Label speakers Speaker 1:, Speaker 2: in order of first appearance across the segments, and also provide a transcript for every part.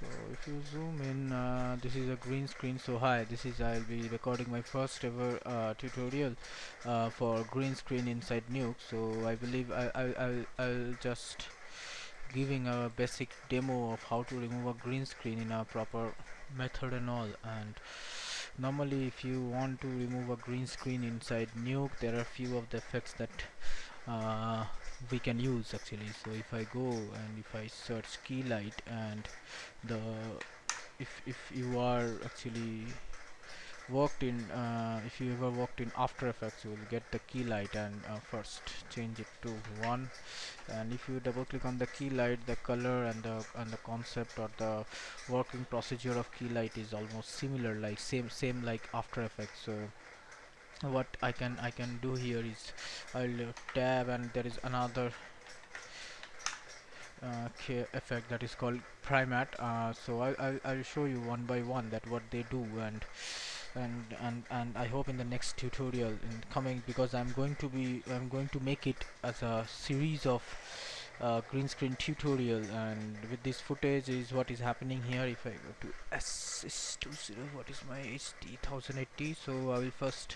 Speaker 1: So if you zoom in, this is a green screen. So hi, this is I'll be recording my first ever tutorial for green screen inside Nuke. So I believe I'll just giving a basic demo of how to remove a green screen in a proper method and all. And normally if you want to remove a green screen inside Nuke, there are few of the effects that uh, we can use actually. So if I go and if I search key light, and the if you are actually worked in if you ever worked in After Effects, you will get the key light, and first change it to 1. And if you double click on the key light, the color and the concept or the working procedure of key light is almost similar, like same like After Effects. So what I can do here is I'll tab, and there is another effect that is called primat. So I'll show you one by one that what they do, and I hope in the next tutorial in coming, because I'm going to make it as a series of green screen tutorial. And with this footage is what is happening here. If I go to S20, what is my HD 1080? So I will first,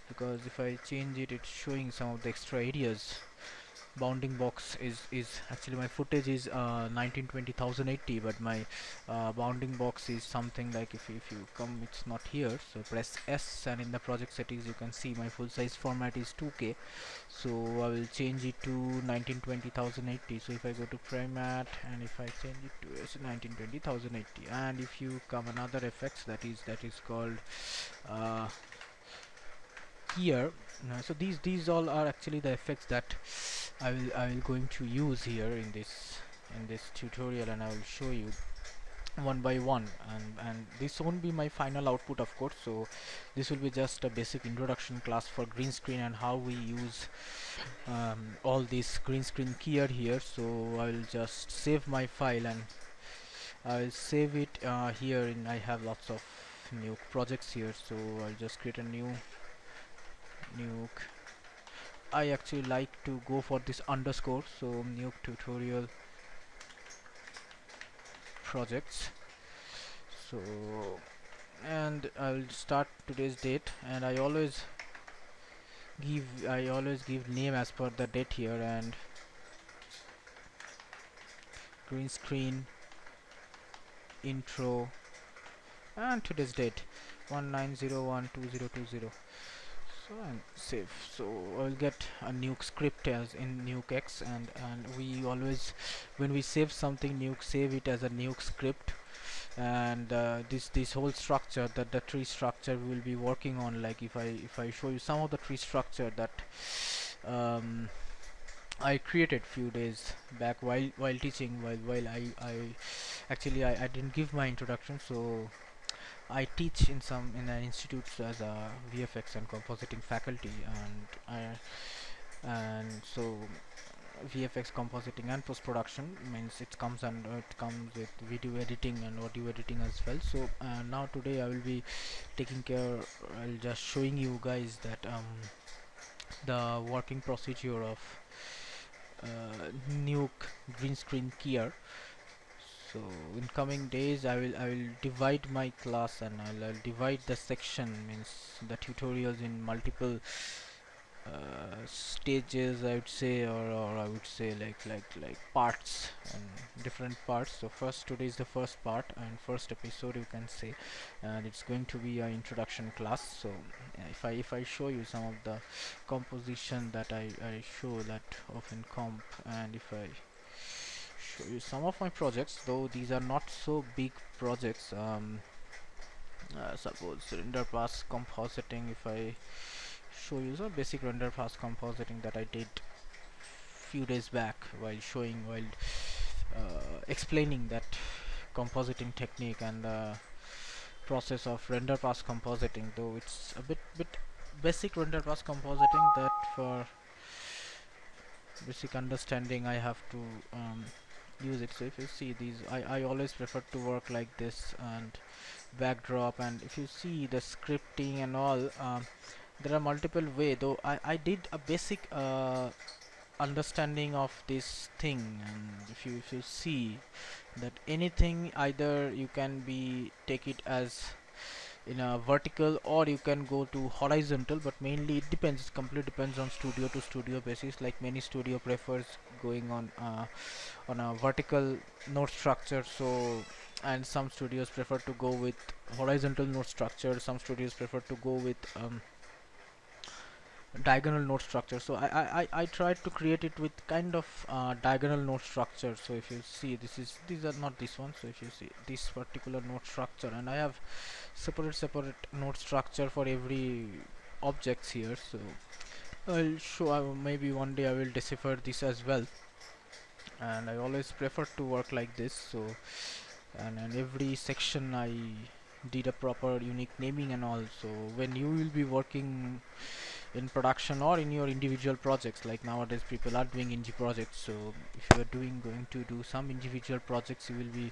Speaker 1: because if I change it, it's showing some of the extra areas. Bounding box is actually, my footage is 1920 1080, but my bounding box is something like, if you come, it's not here. So press S, and in the project settings you can see my full size format is 2K. So I will change it to 1920 1080. So if I go to primat and if I change it to 1920 1080, and if you come another effects that is called here. So these all are actually the effects that I will going to use here in this tutorial, and I will show you one by one. And this won't be my final output, of course. So this will be just a basic introduction class for green screen and how we use all these green screen gear here. So I'll just save my file, and I'll save it here. In I have lots of new projects here, so I'll just create a new Nuke. I actually like to go for this underscore. So Nuke tutorial projects. So, and I'll start today's date, and I always give name as per the date here, and green screen intro, and today's date 19012020. So and save. So I'll get a Nuke script as in Nuke X, and we always, when we save something Nuke, save it as a Nuke script. And this whole structure, that the tree structure we will be working on, like if I show you some of the tree structure that I created few days back while teaching, while I actually I didn't give my introduction. So I teach in an institute as a VFX and compositing faculty, and so VFX compositing and post production means it comes with video editing and audio editing as well. So now today I will be taking care. I'll just showing you guys that the working procedure of Nuke green screen gear. So in coming days I will divide my class, and I'll divide the section, means the tutorials, in multiple stages, I would say, or I would say like parts, and different parts. So first, today is the first part and first episode, you can say, and it's going to be an introduction class. So if I show you some of the composition that I show that of in comp, and if I show you some of my projects, though these are not so big projects. Suppose render pass compositing, if I show you some basic render pass compositing that I did few days back while explaining that compositing technique and the process of render pass compositing, though it's a bit basic render pass compositing, that for basic understanding I have to use it. So if you see these, I always prefer to work like this, and backdrop, and if you see the scripting and all, there are multiple way, though I did a basic understanding of this thing, and if you see that anything, either you can be take it as in a vertical or you can go to horizontal, but mainly it depends, it completely depends on studio to studio basis. Like many studio prefers going on a vertical node structure, so and some studios prefer to go with horizontal node structure, some studios prefer to go with diagonal node structure. So I tried to create it with kind of diagonal node structure. So if you see, these are not this one. So if you see this particular node structure, and I have separate node structure for every objects here. So I'll show, maybe one day I will decipher this as well, and I always prefer to work like this. So and every section I did a proper unique naming and all. So when you will be working in production or in your individual projects, like nowadays people are doing indie projects, so if you are going to do some individual projects, you will be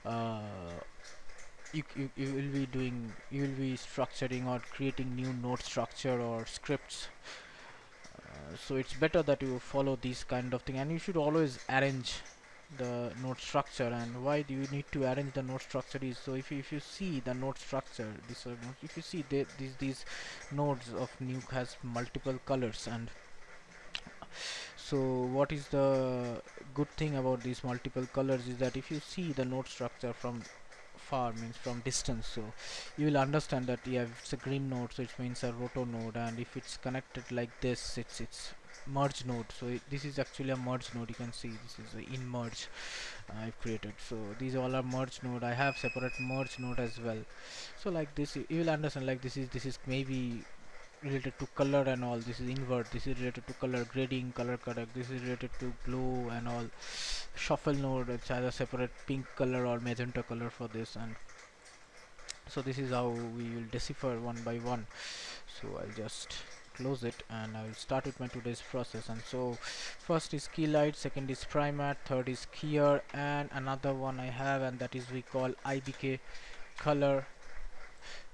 Speaker 1: uh, you will be doing, you will be structuring or creating new node structure or scripts. So it's better that you follow these kind of thing, and you should always arrange the node structure. And why do you need to arrange the node structure is, so if you see the node structure, this if you see these nodes of Nuke has multiple colors. And so what is the good thing about these multiple colors is that if you see the node structure from far, means from distance, so you will understand that, yeah, if it's a green node, so it means a roto node, and if it's connected like this, it's merge node. So this is actually a merge node. You can see this is a in merge I've created. So these all are merge node. I have separate merge node as well. So like this, you will understand, like this is maybe related to color and all. This is invert, this is related to color grading, color correct, this is related to glow and all. Shuffle node, which has a separate pink color or magenta color for this. And so this is how we will decipher one by one. So I'll just close it and I will start with my today's process. And so first is key light, second is primat, third is keyer, and another one I have, and that is we call IBK color,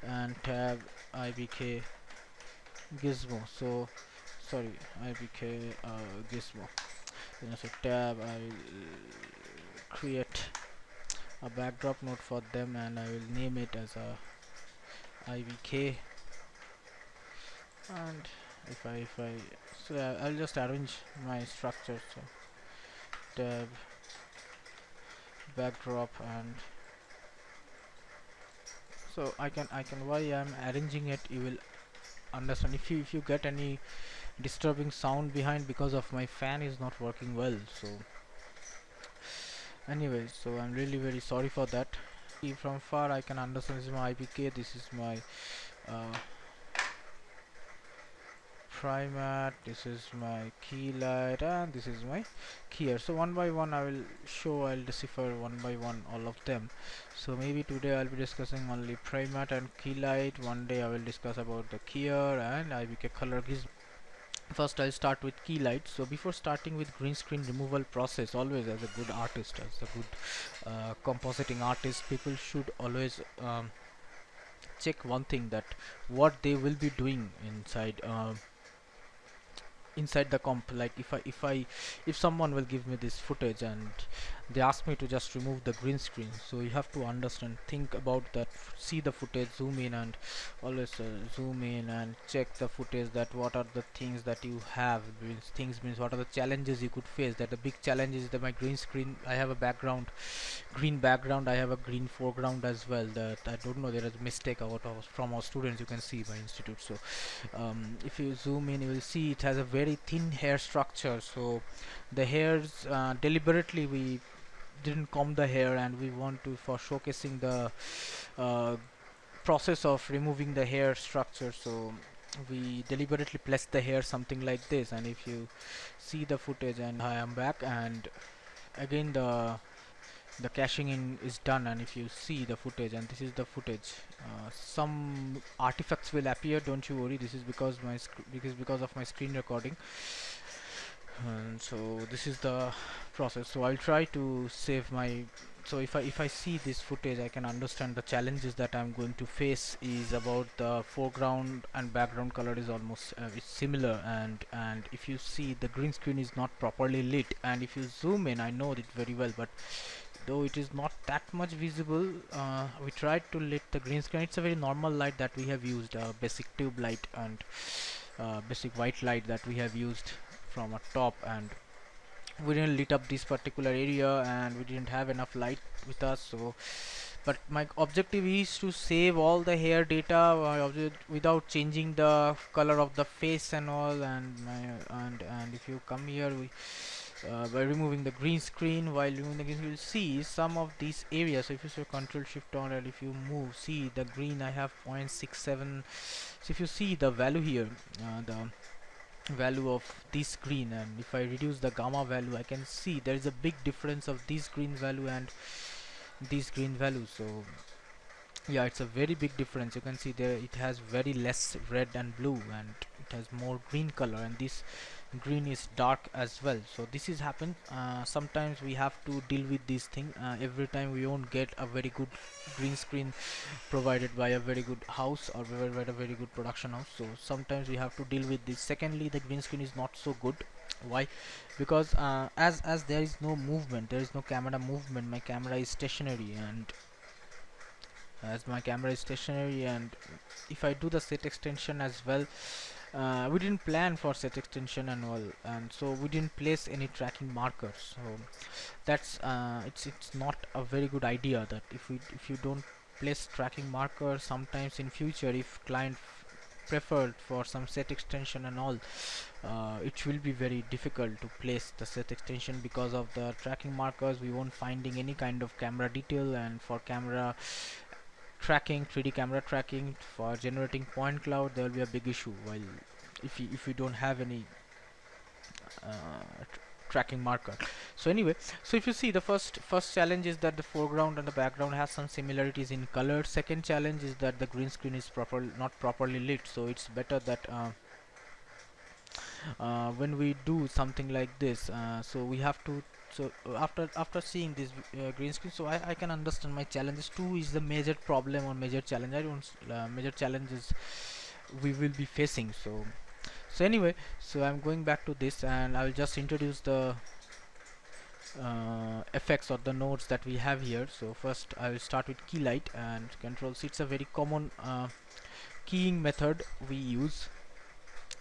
Speaker 1: and tab IBK gizmo. So sorry, IBK gizmo. Then so tab, I will create a backdrop node for them, and I will name it as a IBK. And if I so I'll just arrange my structure. So tab backdrop, and so I can why I'm arranging it, you will understand. If you get any disturbing sound behind, because of my fan is not working well. So anyway, so I'm really very sorry for that. From far I can understand this is my IPK, this is my uh, primat, this is my key light, and this is my keyer. So one by one I will show, I'll decipher one by one all of them. So maybe today I'll be discussing only primat and key light, one day I will discuss about the keyer and IBK color gizmo. First I'll start with key light. So before starting with green screen removal process, always as a good artist, as a good compositing artist, people should always check one thing, that what they will be doing inside the comp. Like if someone will give me this footage and they ask me to just remove the green screen, so you have to understand, think about that, see the footage, zoom in, and always zoom in and check the footage, that what are the things that you have, means what are the challenges you could face. That the big challenge is that my green screen, I have a green background, I have a green foreground as well. That I don't know, there is a mistake from our students, you can see my institute. So if you zoom in, you will see it has a very thin hair structure. So the hairs, deliberately we didn't comb the hair, and we want to, for showcasing the uh, process of removing the hair structure, so we deliberately placed the hair something like this. And if you see the footage, and I am back, and again the caching in is done, and if you see the footage, and this is the footage, some artifacts will appear, don't you worry, this is because because of my screen recording. And so this is the process. So I'll try to save my, so if I see this footage, I can understand the challenges that I'm going to face is about the foreground and background color is almost it's similar, and if you see the green screen is not properly lit, and if you zoom in, I know it very well, but though it is not that much visible, we tried to lit the green screen. It's a very normal light that we have used, basic tube light and basic white light that we have used from a top, and we didn't lit up this particular area and we didn't have enough light with us. So but my objective is to save all the hair data without changing the color of the face and all, and if you come here, we by removing the green screen, while removing the green screen, you'll see some of these areas. So if you say control shift on, and if you move, see the green, I have 0.67. So if you see the value here, the value of this green, and if I reduce the gamma value, I can see there is a big difference of this green value and this green value. So yeah, it's a very big difference. You can see there it has very less red and blue, and it has more green color, and this green is dark as well. So this is happen, sometimes we have to deal with this thing. Every time we won't get a very good green screen provided by a very good house or by a very good production house, so sometimes we have to deal with this. Secondly, the green screen is not so good. Why? Because as there is no movement, there is no camera movement, my camera is stationary, and as my camera is stationary, and if I do the set extension as well, we didn't plan for set extension and all, and so we didn't place any tracking markers. So that's it's not a very good idea that if you don't place tracking markers, sometimes in future if client preferred for some set extension and all, it will be very difficult to place the set extension because of the tracking markers. We won't finding any kind of camera detail, and for camera tracking, 3D camera tracking, for generating point cloud, there will be a big issue. While if you don't have any tracking marker. So anyway, so if you see, the first challenge is that the foreground and the background has some similarities in color. Second challenge is that the green screen is not properly lit. So it's better that when we do something like this, so we have to, so after seeing this green screen, so I can understand my challenges. Two is the major problem or major challenge. I don't major challenges we will be facing. So anyway, so I'm going back to this, and I'll just introduce the effects or the nodes that we have here. So first I will start with key light and control C. It's a very common keying method we use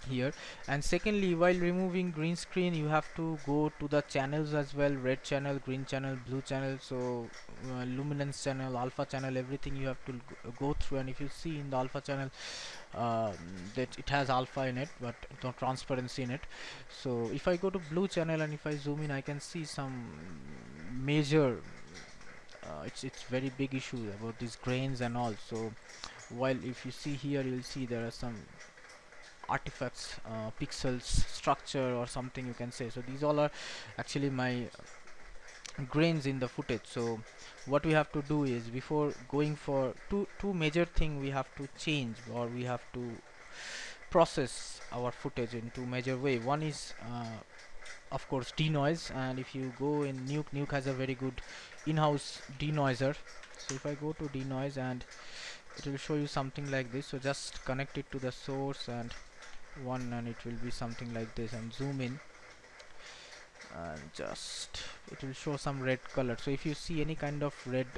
Speaker 1: here. And secondly, while removing green screen, you have to go to the channels as well: red channel, green channel, blue channel. So luminance channel, alpha channel, everything you have to go through. And if you see in the alpha channel, that it has alpha in it but no transparency in it. So if I go to blue channel and if I zoom in, I can see some major it's very big issue about these grains and all. So while if you see here, you'll see there are some artifacts, pixels, structure or something you can say. So these all are actually my grains in the footage. So what we have to do is, before going for two major thing we have to change, or we have to process our footage in two major way. One is of course denoise, and if you go in Nuke has a very good in-house denoiser. So if I go to denoise, and it will show you something like this. So just connect it to the source and one, and it will be something like this, and zoom in, and just it will show some red color. So if you see any kind of red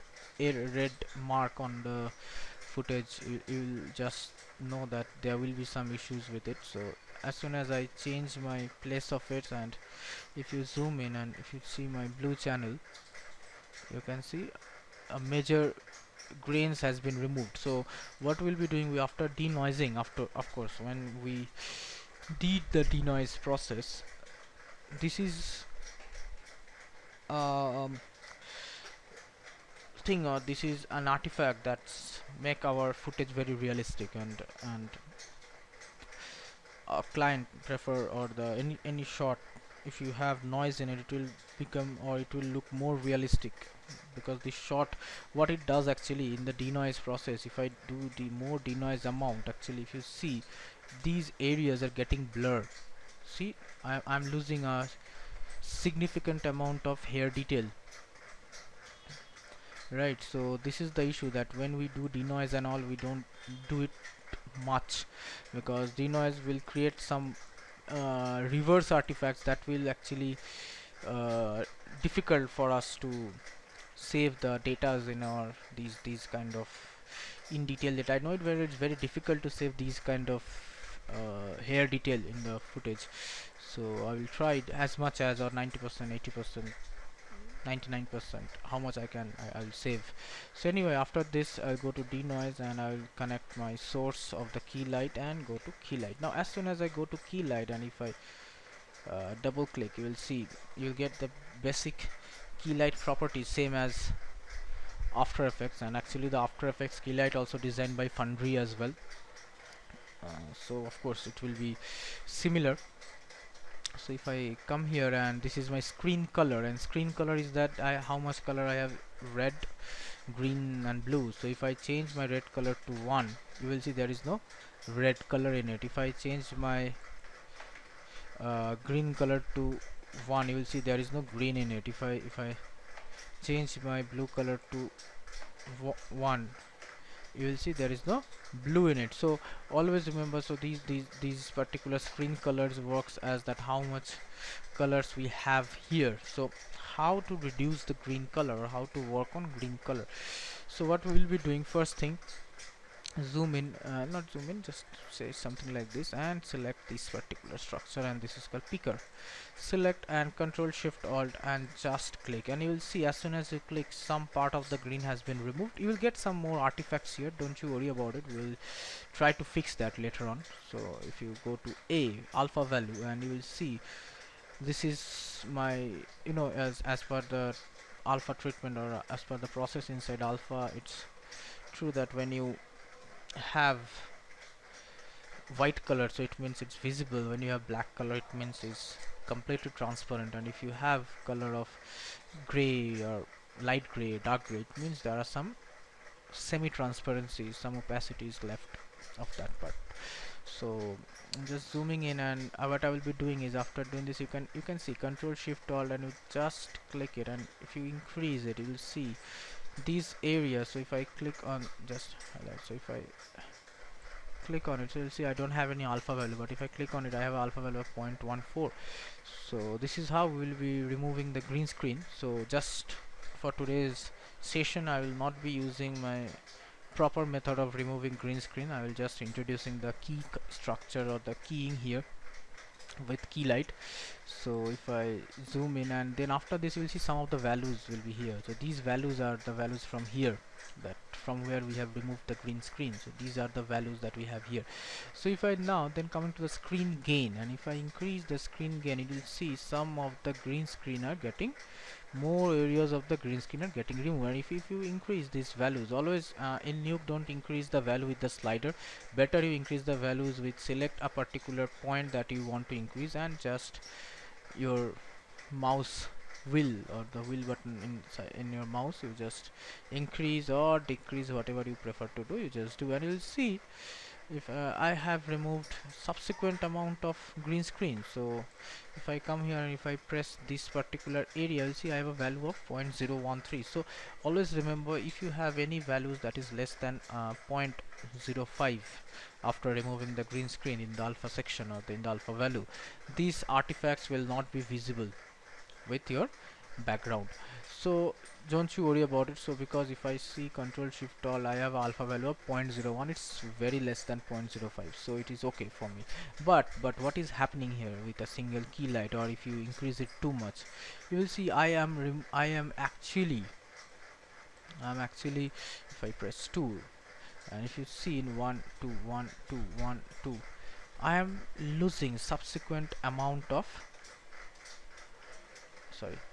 Speaker 1: mark on the footage, you will just know that there will be some issues with it. So as soon as I change my place of it, and if you zoom in and if you see my blue channel, you can see a major grains has been removed. So what we'll be doing, we after denoising, after of course when we did the denoise process, this is thing, or this is an artifact that's make our footage very realistic, and a client prefer, or the any shot, if you have noise in it, it will become, or it will look more realistic, because the shot, what it does actually in the denoise process, if I do the more denoise amount, actually if you see, these areas are getting blurred. see, I'm losing a significant amount of hair detail, right? So this is the issue, that when we do denoise and all, we don't do it much, because denoise will create some reverse artifacts that will actually uh, difficult for us to save the datas in our these kind of in detail data. I know it's very difficult to save these kind of hair detail in the footage, so I will try it as much as, or 90%, 80%, 99%, how much I can, I'll save. So anyway, after this I'll go to denoise and I'll connect my source of the key light and go to key light. Now as soon as I go to key light, and if I double click, you will see, you'll get the basic key light properties same as After Effects. And actually the After Effects key light also designed by Foundry as well, so of course it will be similar. So if I come here, and this is my screen color, and screen color is that how much color I have: red, green and blue. So if I change my red color to 1, you will see there is no red color in it. If I change my green color to 1, you will see there is no green in it. If I change my blue color to 1, you will see there is no blue in it. So always remember, so these particular screen colors works as that how much colors we have here. So how to reduce the green color, or how to work on green color? So what we will be doing, first thing, zoom in, not zoom in, just say something like this, and select this particular structure, and this is called picker. Select and control shift alt and just click, and you will see as soon as you click, some part of the green has been removed. You will get some more artifacts here, don't you worry about it, we'll try to fix that later on. So if you go to a alpha value, and you will see this is my, as per the alpha treatment, or as per the process inside alpha, it's true that when you have white color, so it means it's visible. When you have black color, it means it's completely transparent. And if you have color of gray or light gray, dark gray, it means there are some semi-transparency, some opacity is left of that part. So I'm just zooming in, and what I will be doing is, after doing this, you can see control shift alt, and you just click it, and if you increase it, you will see these areas. So if I click on just highlight, so if I click on it, so you'll see I don't have any alpha value, but if I click on it, I have alpha value of 0.14. so this is how we will be removing the green screen. So just for today's session, I will not be using my proper method of removing green screen. I will just introducing the key structure, or the keying here with key light. So if I zoom in, and then after this you will see some of the values will be here. So these values are the values from here, that from where we have removed the green screen. So these are the values that we have here. So if I now then coming to the screen gain, and if I increase the screen gain, you will see some of the green screen are getting, more areas of the green screen are getting removed. And if you increase these values, always in Nuke, don't increase the value with the slider, better you increase the values with, select a particular point that you want to increase, and just your mouse wheel, or the wheel button in your mouse, you just increase or decrease, whatever you prefer to do, you just do, and you'll see if I have removed subsequent amount of green screen. So if I come here and if I press this particular area, you'll see I have a value of 0.013. So always remember, if you have any values that is less than 0.05 after removing the green screen in the alpha section, or in the alpha value, these artifacts will not be visible with your background. So don't you worry about it. So because if I see control shift alt, I have alpha value of 0.01, it's very less than 0.05, so it is okay for me. But what is happening here with a single key light, or if you increase it too much, you will see I am actually, if I press 2, and if you see in 1 2 1 2 1 2, I am losing subsequent amount of,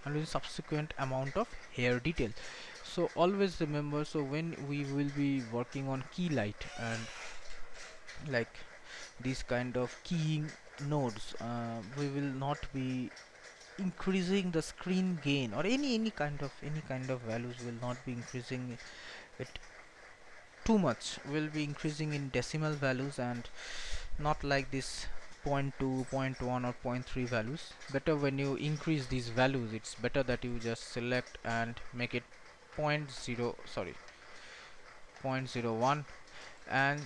Speaker 1: I'm losing subsequent amount of hair detail. So always remember, so when we will be working on key light and like these kind of keying nodes, we will not be increasing the screen gain, or any kind of values will not be increasing it too much. Will be increasing in decimal values, and not like this 0.2, 0.1 or zero point 0.3 values. Better when you increase these values, it's better that you just select and make it 0.0, sorry, 0.01, and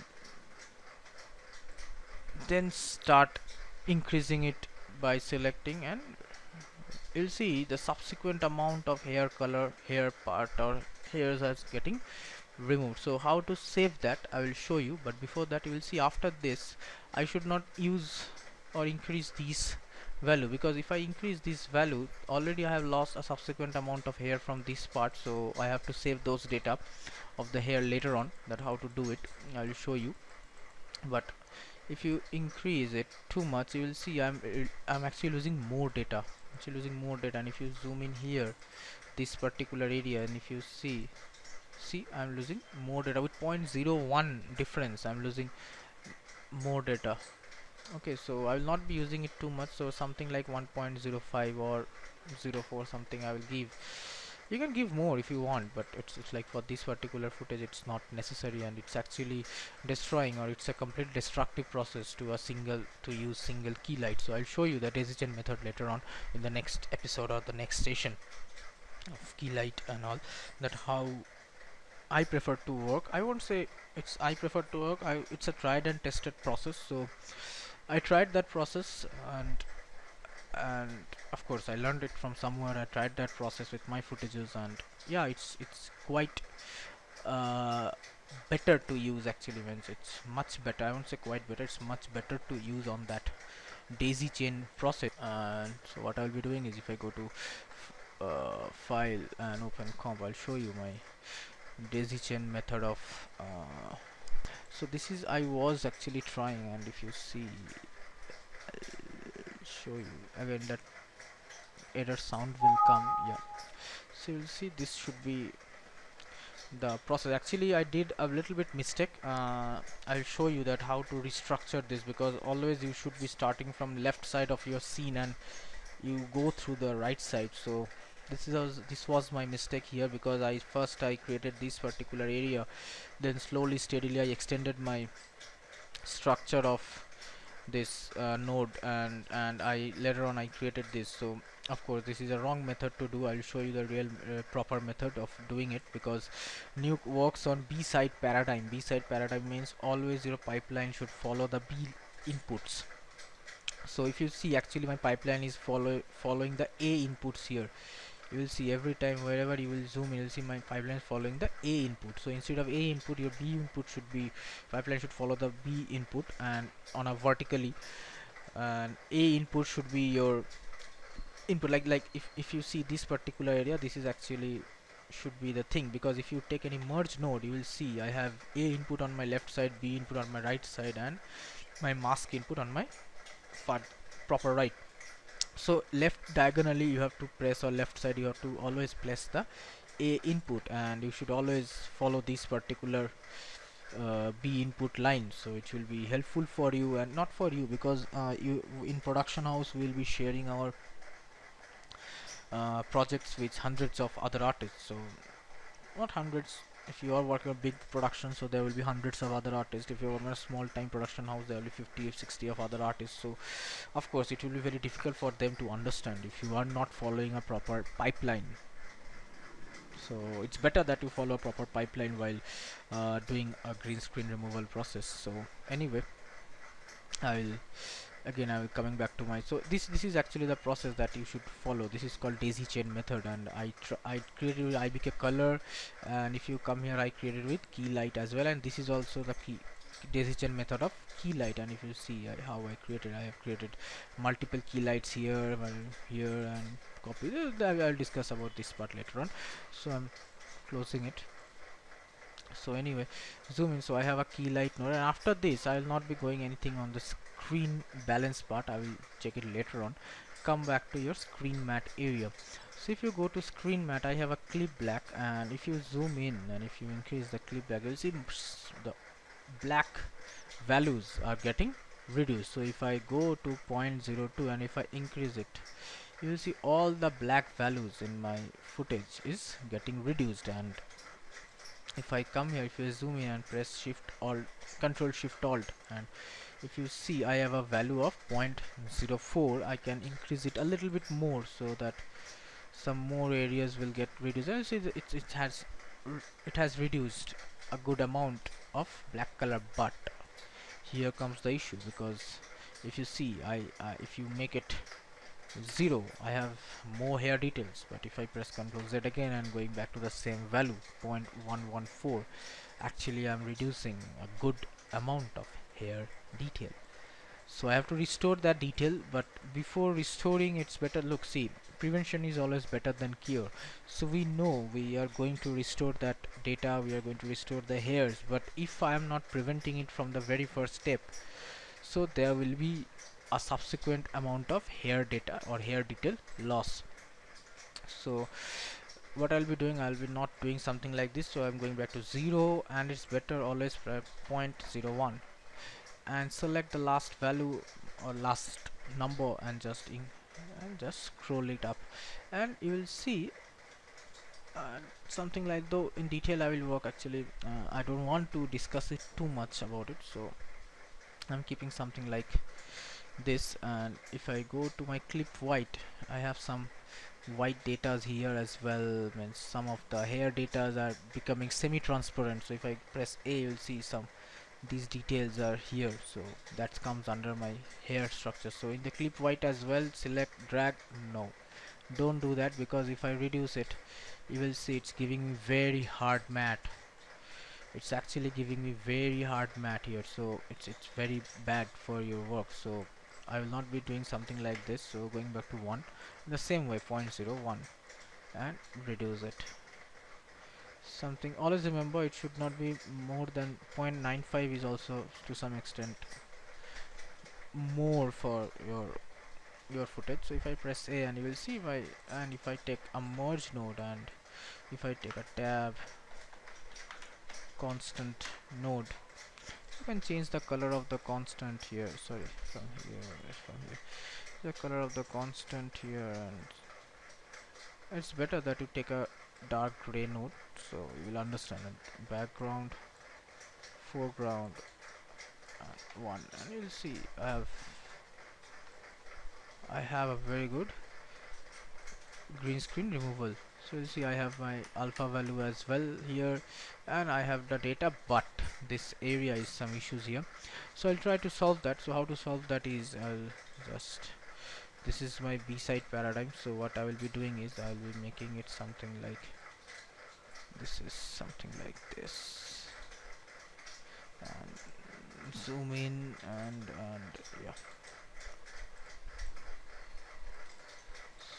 Speaker 1: then start increasing it by selecting, and you'll see the subsequent amount of hair color, hair part or hairs are getting removed. So how to save that I will show you, but before that you will see after this I should not use or increase these value, because if I increase this value already I have lost a subsequent amount of hair from this part, so I have to save those data of the hair later on. That how to do it I will show you. But if you increase it too much you will see I'm actually losing more data, and if you zoom in here this particular area, and if you see I'm losing more data with 0.01 difference, I'm losing more data. Okay, so I will not be using it too much, so something like 1.05 or 0.04 something I will give. You can give more if you want, but it's like for this particular footage it's not necessary, and it's actually destroying, or it's a complete destructive process to use single key light. So I'll show you the daisy chain method later on in the next episode or the next session of key light and all, that how I prefer to work. I won't say it's I prefer to work. It's a tried and tested process. So I tried that process, and of course I learned it from somewhere. I tried that process with my footages, and yeah, it's quite uh, better to use actually. Means it's much better. I won't say quite better. It's much better to use on that daisy chain process. And so what I'll be doing is, if I go to file and open comp, I'll show you my daisy chain method of so this is I was actually trying, and if you see I'll show you again that error sound will come. Yeah, so you'll see this should be the process. Actually I did a little bit mistake. I'll show you that how to restructure this, because always you should be starting from left side of your scene and you go through the right side. So this was my mistake here, because I created this particular area, then slowly steadily I extended my structure of this node, and I later on I created this. So of course this is a wrong method to do. I'll show you the real proper method of doing it, because Nuke works on B-side paradigm. B-side paradigm means always your pipeline should follow the B inputs. So if you see, actually my pipeline is following the A inputs here. You will see every time wherever you will zoom you will see my pipeline following the A input. So instead of A input, your B input should be, pipeline should follow the B input and on a vertically, and A input should be your input. Like if you see this particular area, this is actually should be the thing, because if you take any merge node you will see I have A input on my left side, B input on my right side, and my mask input on my proper right. So left diagonally you have to press, or left side you have to always press the A input, and you should always follow this particular B input line. So it will be helpful for you, and not for you, because you in production house will be sharing our projects with hundreds of other artists. So not hundreds, if you are working on big production, so there will be hundreds of other artists. If you are on a small time production house, there will be 50 or 60 of other artists. So of course it will be very difficult for them to understand if you are not following a proper pipeline. So it's better that you follow a proper pipeline while doing a green screen removal process. So anyway, I will coming back to my, so this is actually the process that you should follow. This is called daisy chain method, and I created with IBK color, and if you come here I created with key light as well, and this is also the key daisy chain method of key light. And if you see how I have created multiple key lights here, here, and copy. I'll discuss about this part later on, so I'm closing it. So anyway, zoom in. So I have a key light node, and after this I will not be going anything on the screen balance part. I will check it later on. Come back to your screen matte area. So if you go to screen matte, I have a clip black, and if you zoom in and if you increase the clip black, you'll see the black values are getting reduced. So if I go to 0.02 and if I increase it, you will see all the black values in my footage is getting reduced. And if I come here, if you zoom in and press shift alt, control shift alt, and if you see, I have a value of 0.04. I can increase it a little bit more so that some more areas will get reduced. And see, it has reduced a good amount of black color, but here comes the issue, because if you see, if you make it 0, I have more hair details, but if I press Ctrl Z again and going back to the same value 0.114, actually I'm reducing a good amount of hair detail. So I have to restore that detail, but before restoring, it's better, look, see, prevention is always better than cure. So we know we are going to restore that data, we are going to restore the hairs, but if I am not preventing it from the very first step, so there will be a subsequent amount of hair data or hair detail loss. So what I'll be doing, I'll be not doing something like this, so I'm going back to 0, and it's better always 0.01, and select the last value or last number, and just scroll it up, and you will see something like, though in detail I will work, actually I don't want to discuss it too much about it, so I'm keeping something like this. And if I go to my clip white, I have some white datas here as well. Means some of the hair datas are becoming semi-transparent, so if I press A, you'll see some these details are here, so that comes under my hair structure. So in the clip white as well, select, drag, no, don't do that, because if I reduce it, you will see it's giving me very hard matte. It's actually giving me very hard matte here, so it's very bad for your work. So I will not be doing something like this. So going back to 1 in the same way, 0.01, and reduce it. Something, always remember, it should not be more than 0.95, is also to some extent more for your footage. So if I press A, and you will see, if I take a merge node, and if I take a tab constant node, you can change the color of the constant here, sorry, from here the color of the constant here, and it's better that you take a dark gray node, so you will understand it. Background, foreground, and 1, and you'll see I have a very good green screen removal. So you see I have my alpha value as well here, and I have the data, but this area is some issues here, so I'll try to solve that. So how to solve that is, this is my B-side paradigm. So what I will be doing is, I'll be making it something like this, is something like this, and zoom in, and yeah.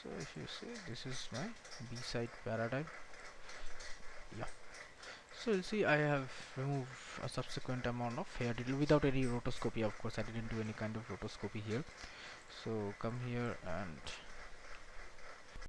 Speaker 1: So if you see, this is my B-side paradigm, yeah. So you'll see I have removed a subsequent amount of hair detail without any rotoscopy. Of course, I didn't do any kind of rotoscopy here. So come here, and